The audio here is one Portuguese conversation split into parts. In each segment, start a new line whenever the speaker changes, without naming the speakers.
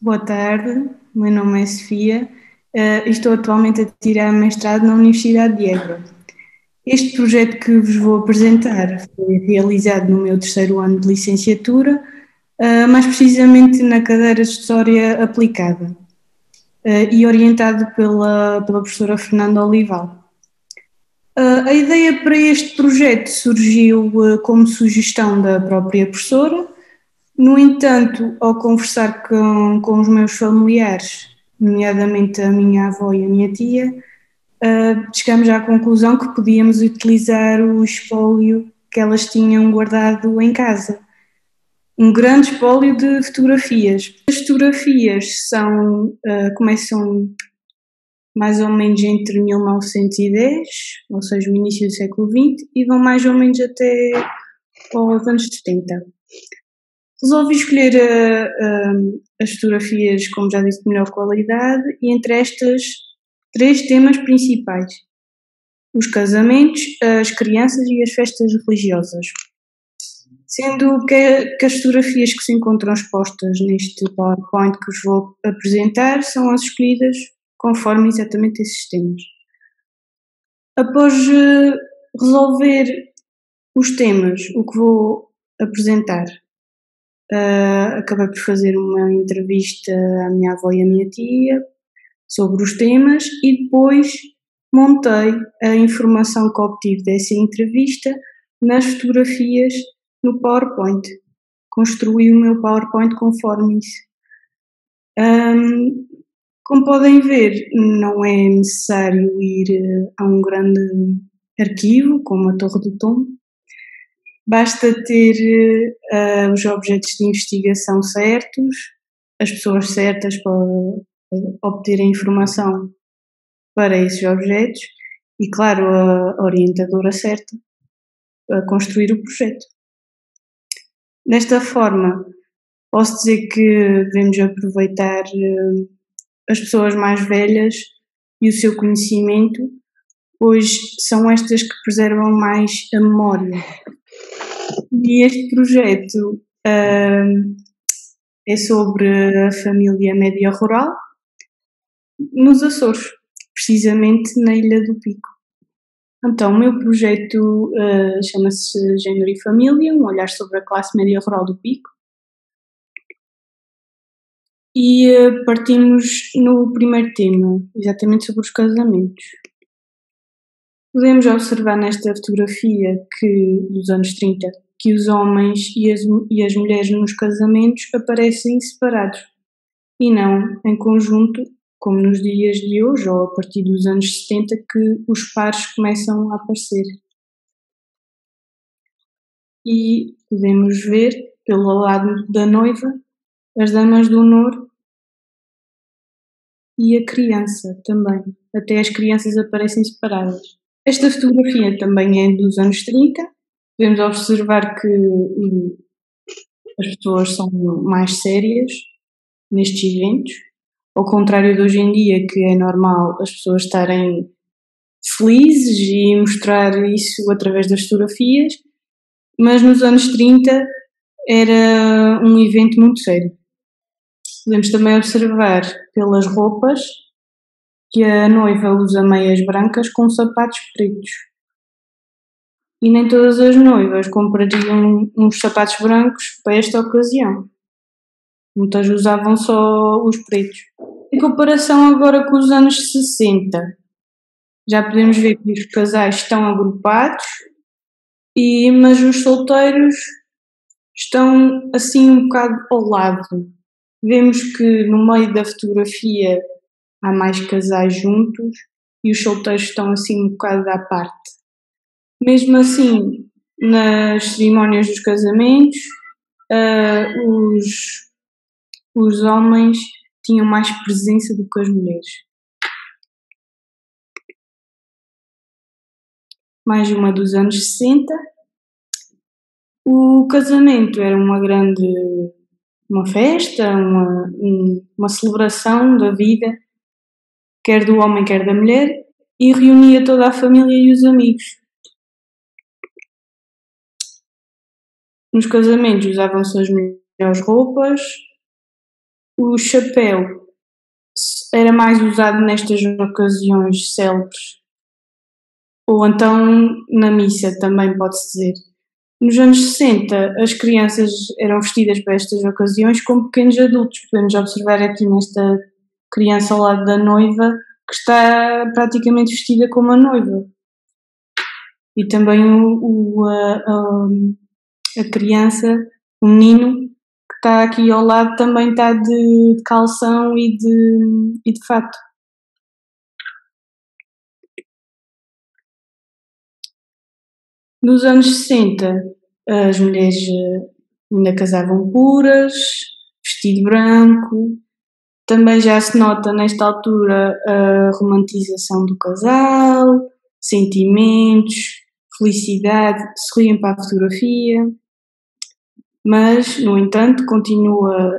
Boa tarde, meu nome é Sofia e estou atualmente a tirar mestrado na Universidade de Évora. Este projeto que vos vou apresentar foi realizado no meu terceiro ano de licenciatura, mais precisamente na cadeira de História Aplicada, e orientado pela professora Fernanda Olival. A ideia para este projeto surgiu como sugestão da própria professora. No entanto, ao conversar com os meus familiares, nomeadamente a minha avó e a minha tia, chegamos à conclusão que podíamos utilizar o espólio que elas tinham guardado em casa. Um grande espólio de fotografias. As fotografias começam mais ou menos entre 1910, ou seja, o início do século XX, e vão mais ou menos até aos anos 70. Resolvi escolher as fotografias, como já disse, de melhor qualidade e entre estas três temas principais: os casamentos, as crianças e as festas religiosas. Sendo que as fotografias que se encontram expostas neste PowerPoint que vos vou apresentar são as escolhidas conforme exatamente esses temas. Após resolver os temas, o que vou apresentar, acabei por fazer uma entrevista à minha avó e à minha tia sobre os temas e depois montei a informação que obtive dessa entrevista nas fotografias no PowerPoint. Construí o meu PowerPoint conforme isso. Como podem ver, não é necessário ir a um grande arquivo, como a Torre do Tombo. Basta ter os objetos de investigação certos, as pessoas certas para obter a informação para esses objetos e, claro, a orientadora certa para construir o projeto. Desta forma, posso dizer que devemos aproveitar as pessoas mais velhas e o seu conhecimento, pois são estas que preservam mais a memória. E este projeto é sobre a família média rural nos Açores, precisamente na Ilha do Pico. Então, o meu projeto chama-se Género e Família, um olhar sobre a classe média rural do Pico. E partimos no primeiro tema, exatamente sobre os casamentos. Podemos observar nesta fotografia dos anos 30 que os homens e as mulheres nos casamentos aparecem separados e não em conjunto, como nos dias de hoje ou a partir dos anos 70 que os pares começam a aparecer. E podemos ver, pelo lado da noiva, as damas do honor e a criança também. Até as crianças aparecem separadas. Esta fotografia também é dos anos 30. Podemos observar que as pessoas são mais sérias nestes eventos, ao contrário de hoje em dia, que é normal as pessoas estarem felizes e mostrar isso através das fotografias, mas nos anos 30 era um evento muito sério. Podemos também observar pelas roupas que a noiva usa meias brancas com sapatos pretos. E nem todas as noivas comprariam uns sapatos brancos para esta ocasião. Muitas usavam só os pretos. Em comparação agora com os anos 60, já podemos ver que os casais estão agrupados, mas os solteiros estão assim um bocado ao lado. Vemos que no meio da fotografia há mais casais juntos e os solteiros estão assim um bocado à parte. Mesmo assim, nas cerimónias dos casamentos, os homens tinham mais presença do que as mulheres. Mais uma dos anos 60. O casamento era uma festa, uma celebração da vida, quer do homem, quer da mulher, e reunia toda a família e os amigos. Nos casamentos usavam-se as melhores roupas, o chapéu era mais usado nestas ocasiões célebres, ou então na missa também pode-se dizer. Nos anos 60, as crianças eram vestidas para estas ocasiões como pequenos adultos. Podemos observar aqui nesta criança ao lado da noiva que está praticamente vestida como a noiva. E também a criança, o menino, que está aqui ao lado, também está de calção e de fato. Nos anos 60, as mulheres ainda casavam puras, vestido branco. Também já se nota nesta altura a romantização do casal, sentimentos, felicidade, sorriem para a fotografia, mas, no entanto, continua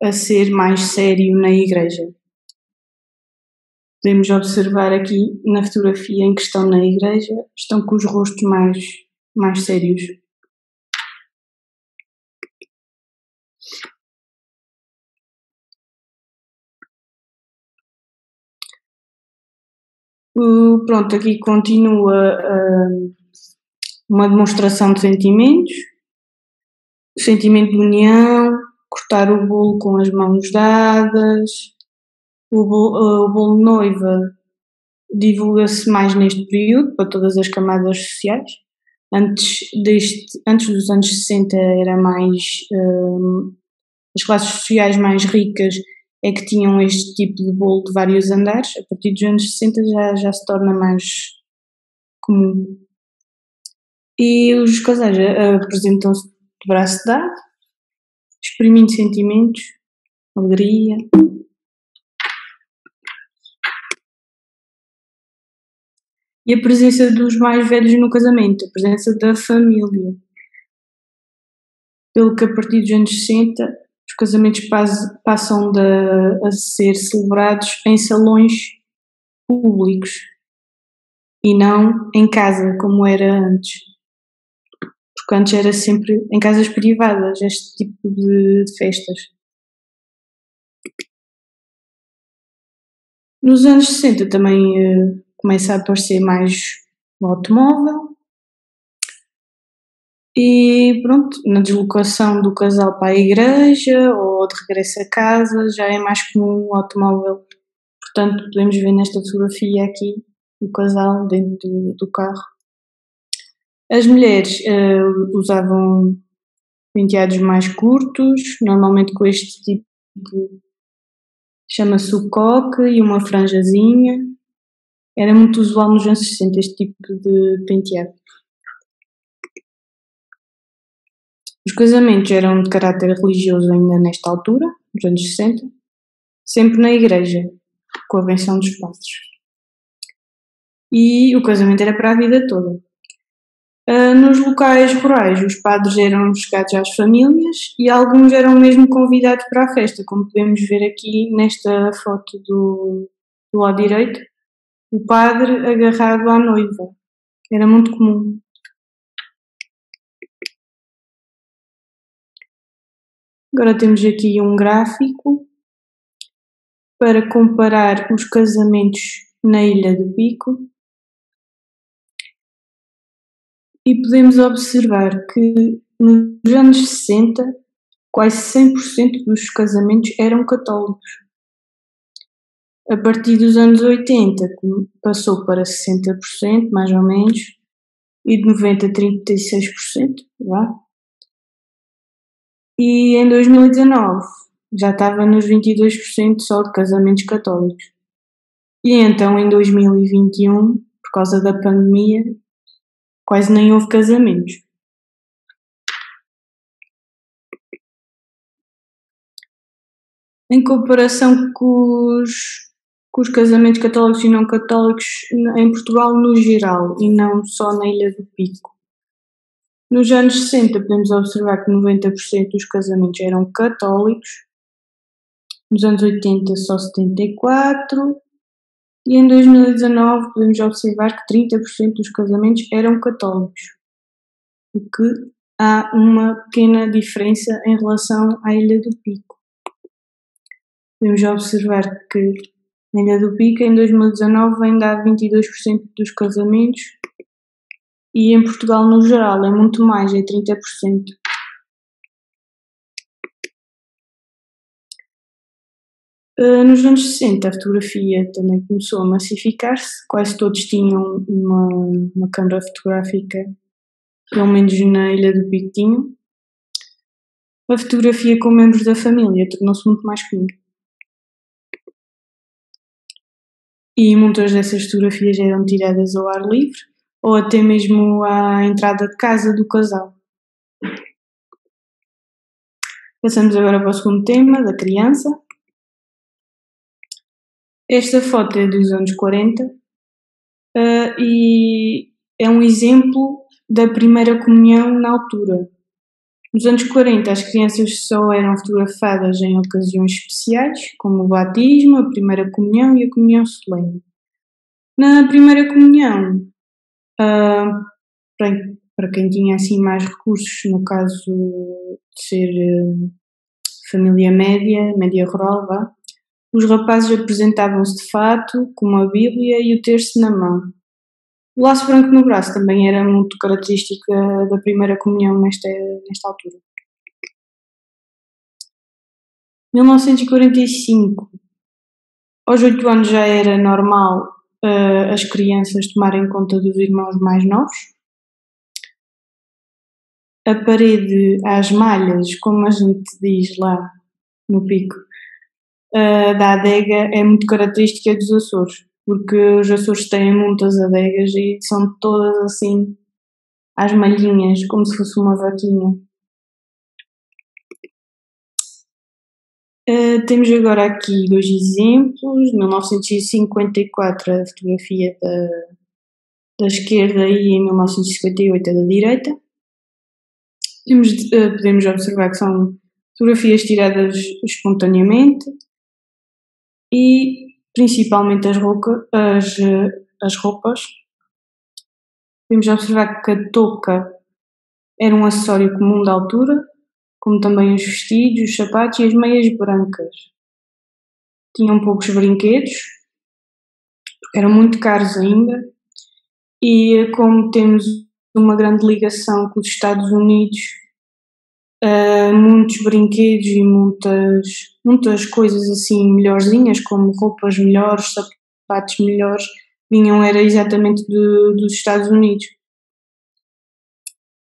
a ser mais sério na igreja. Podemos observar aqui na fotografia em que estão na igreja, estão com os rostos mais sérios. Pronto, aqui continua uma demonstração de sentimentos, o sentimento de união, cortar o bolo com as mãos dadas, o bolo de noiva divulga-se mais neste período para todas as camadas sociais. Antes dos anos 60 era mais as classes sociais mais ricas é que tinham este tipo de bolo de vários andares. A partir dos anos 60 já se torna mais comum. E os casais apresentam-se de braço dado, exprimindo sentimentos, alegria. E a presença dos mais velhos no casamento, a presença da família. Pelo que a partir dos anos 60 os casamentos passam a ser celebrados em salões públicos e não em casa, como era antes. Porque antes era sempre em casas privadas, este tipo de festas. Nos anos 60 também começa a aparecer mais o automóvel e pronto, na deslocação do casal para a igreja ou de regresso a casa já é mais comum o automóvel. Portanto, podemos ver nesta fotografia aqui o casal dentro do carro. As mulheres usavam penteados mais curtos, normalmente com este tipo, chama-se o coque e uma franjazinha. Era muito usual nos anos 60 este tipo de penteado. Os casamentos eram de caráter religioso ainda nesta altura, nos anos 60, sempre na igreja, com a benção dos padres. E o casamento era para a vida toda. Nos locais rurais, os padres eram chegados às famílias e alguns eram mesmo convidados para a festa, como podemos ver aqui nesta foto do lado direito, o padre agarrado à noiva. Era muito comum. Agora temos aqui um gráfico para comparar os casamentos na Ilha do Pico. E podemos observar que nos anos 60 quase 100% dos casamentos eram católicos. A partir dos anos 80 passou para 60%, mais ou menos, e de 90 a 36%, vá. E em 2019 já estava nos 22% só de casamentos católicos. E então em 2021, por causa da pandemia, quase nem houve casamentos. Em comparação com os casamentos católicos e não católicos em Portugal no geral e não só na Ilha do Pico. Nos anos 60 podemos observar que 90% dos casamentos eram católicos, nos anos 80 só 74% e em 2019 podemos observar que 30% dos casamentos eram católicos, o que há uma pequena diferença em relação à Ilha do Pico. Podemos observar que na Ilha do Pico, em 2019, ainda há 22% dos casamentos e em Portugal, no geral, é muito mais, é 30%. Nos anos 60, a fotografia também começou a massificar-se, quase todos tinham uma câmara fotográfica, pelo menos na Ilha do Pico tinham. A fotografia com membros da família tornou-se muito mais comum. E muitas dessas fotografias eram tiradas ao ar livre ou até mesmo à entrada de casa do casal. Passamos agora para o segundo tema, da criança. Esta foto é dos anos 40 e é um exemplo da primeira comunhão na altura. Nos anos 40, as crianças só eram fotografadas em ocasiões especiais, como o batismo, a primeira comunhão e a comunhão solene. Na primeira comunhão, para quem tinha assim mais recursos, no caso de ser família média, média rural, os rapazes apresentavam-se de fato, com uma bíblia e o terço na mão. O laço branco no braço também era muito característica da primeira comunhão nesta altura. 1945, aos 8 anos já era normal as crianças tomarem conta dos irmãos mais novos. A parede às malhas, como a gente diz lá no Pico, da adega é muito característica dos Açores, porque os Açores têm muitas adegas e são todas assim às malhinhas, como se fosse uma vaquinha. Temos agora aqui dois exemplos. 1954 a fotografia da esquerda e em 1958 a da direita. Podemos observar que são fotografias tiradas espontaneamente e principalmente as roupas. Podemos observar que a touca era um acessório comum da altura, como também os vestidos, os sapatos e as meias brancas. Tinham poucos brinquedos, porque eram muito caros ainda, e como temos uma grande ligação com os Estados Unidos, muitos brinquedos e muitas coisas assim melhorzinhas, como roupas melhores, sapatos melhores, era exatamente dos Estados Unidos.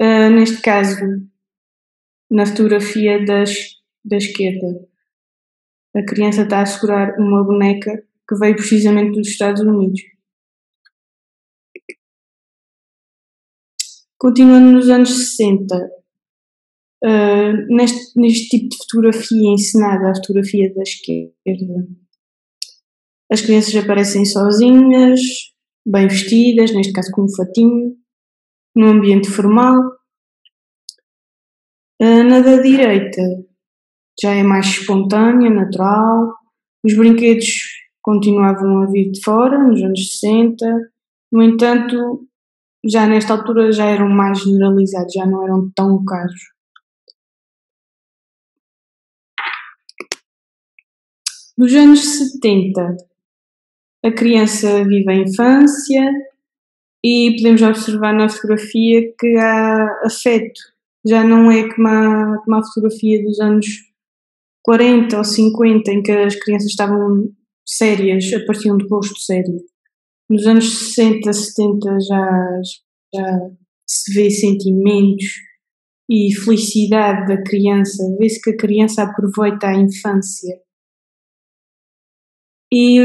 Neste caso, na fotografia da esquerda, a criança está a segurar uma boneca que veio precisamente dos Estados Unidos. Continuando nos anos 60, neste tipo de fotografia encenada, a fotografia da esquerda, as crianças aparecem sozinhas, bem vestidas, neste caso com um fatinho, num ambiente formal. Na da direita já é mais espontânea, natural. Os brinquedos continuavam a vir de fora, nos anos 60. No entanto, já nesta altura já eram mais generalizados, já não eram tão caros. Nos anos 70, a criança vive a infância e podemos observar na fotografia que há afeto. Já não é como a fotografia dos anos 40 ou 50, em que as crianças estavam sérias, apareciam de rosto sério. Nos anos 60, 70 já se vê sentimentos e felicidade da criança, vê-se que a criança aproveita a infância. E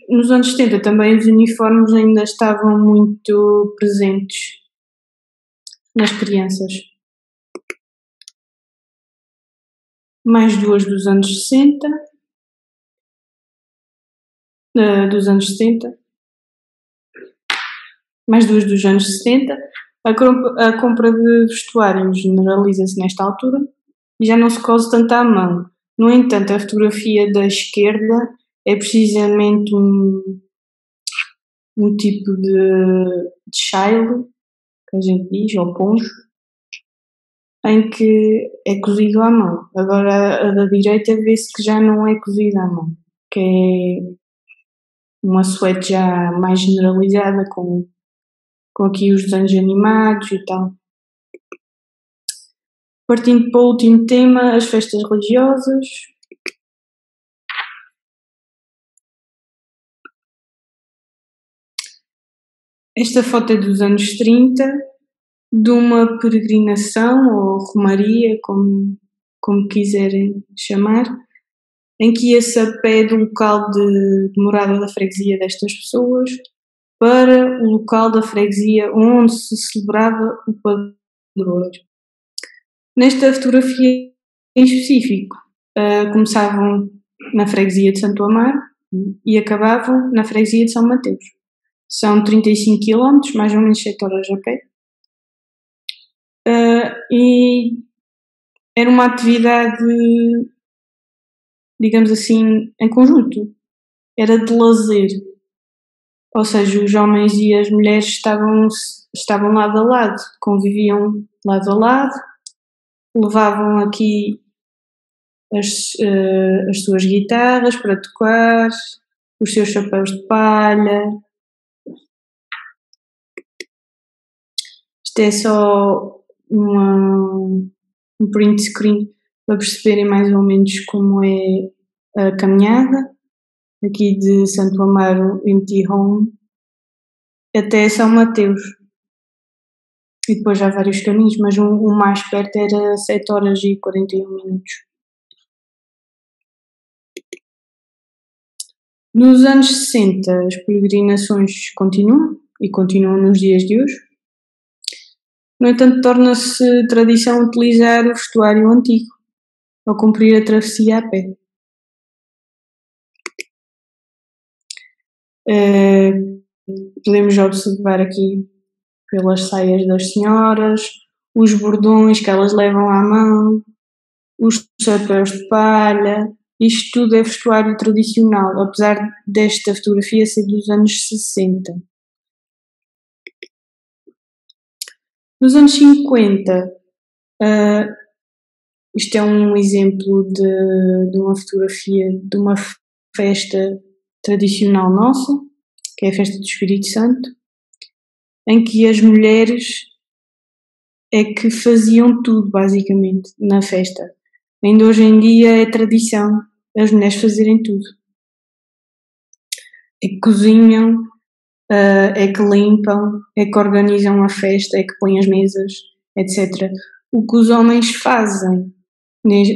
nos anos 70 também os uniformes ainda estavam muito presentes nas crianças. Mais duas dos anos 60, mais duas dos anos 70. A compra de vestuário generaliza-se nesta altura e já não se cose tanto à mão. No entanto, a fotografia da esquerda é precisamente um tipo de chile, que a gente diz, ou poncho, em que é cozido à mão. Agora a da direita vê-se que já não é cozido à mão, que é uma suéte já mais generalizada com aqui os desenhos animados e tal. Partindo para o último tema, as festas religiosas. Esta foto é dos anos 30, de uma peregrinação ou romaria, como quiserem chamar, em que ia-se a pé do local de morada da freguesia destas pessoas para o local da freguesia onde se celebrava o padroeiro. Nesta fotografia em específico, começavam na freguesia de Santo Amaro e acabavam na freguesia de São Mateus. São 35 km, mais ou menos 7 horas a pé. E era uma atividade, digamos assim, em conjunto. Era de lazer. Ou seja, os homens e as mulheres estavam lado a lado, conviviam lado a lado, levavam aqui as suas guitarras para tocar, os seus chapéus de palha. Isto é só um print screen para perceberem mais ou menos como é a caminhada aqui de Santo Amaro Empty Home até São Mateus. E depois há vários caminhos, mas o mais perto era 7 horas e 41 minutos. Nos anos 60 as peregrinações continuam e continuam nos dias de hoje. No entanto, torna-se tradição utilizar o vestuário antigo ao cumprir a travessia a pé. Podemos observar aqui pelas saias das senhoras, os bordões que elas levam à mão, os chapéus de palha. Isto tudo é vestuário tradicional, apesar desta fotografia ser dos anos 60. Nos anos 50, isto é um exemplo de uma fotografia de uma festa tradicional nossa, que é a festa do Espírito Santo, em que as mulheres é que faziam tudo, basicamente, na festa. Ainda hoje em dia é tradição as mulheres fazerem tudo. É que cozinham, é que limpam, é que organizam a festa, é que põem as mesas, etc. O que os homens fazem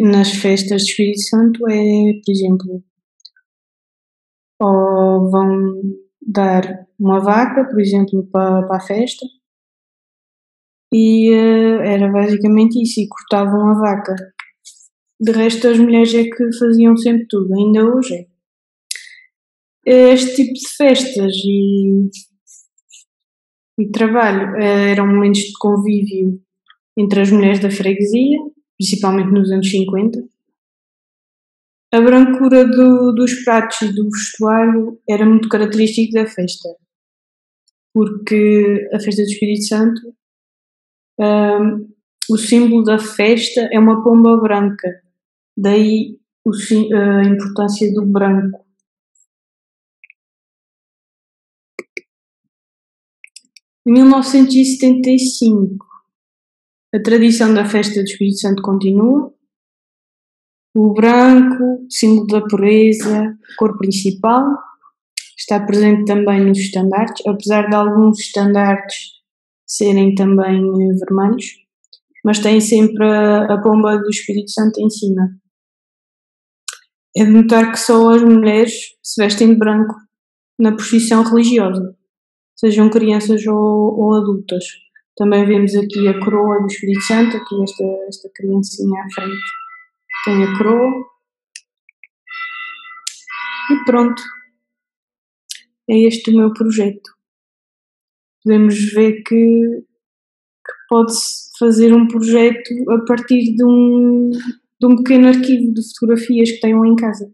nas festas de Espírito Santo é, por exemplo, ou vão dar uma vaca, por exemplo, para a festa, e era basicamente isso, e cortavam a vaca. De resto, as mulheres é que faziam sempre tudo, ainda hoje é. Este tipo de festas e trabalho eram momentos de convívio entre as mulheres da freguesia, principalmente nos anos 50. A brancura dos pratos e do vestuário era muito característico da festa, porque a festa do Espírito Santo, o símbolo da festa é uma pomba branca, daí a importância do branco. Em 1975, a tradição da festa do Espírito Santo continua. O branco, símbolo da pureza, cor principal, está presente também nos estandartes, apesar de alguns estandartes serem também vermelhos, mas tem sempre a pomba do Espírito Santo em cima. É de notar que só as mulheres se vestem de branco na procissão religiosa, sejam crianças ou adultas. Também vemos aqui a coroa do Espírito Santo, aqui esta criancinha à frente tem a coroa. E pronto, é este o meu projeto. Podemos ver que pode-se fazer um projeto a partir de um pequeno arquivo de fotografias que tenham em casa.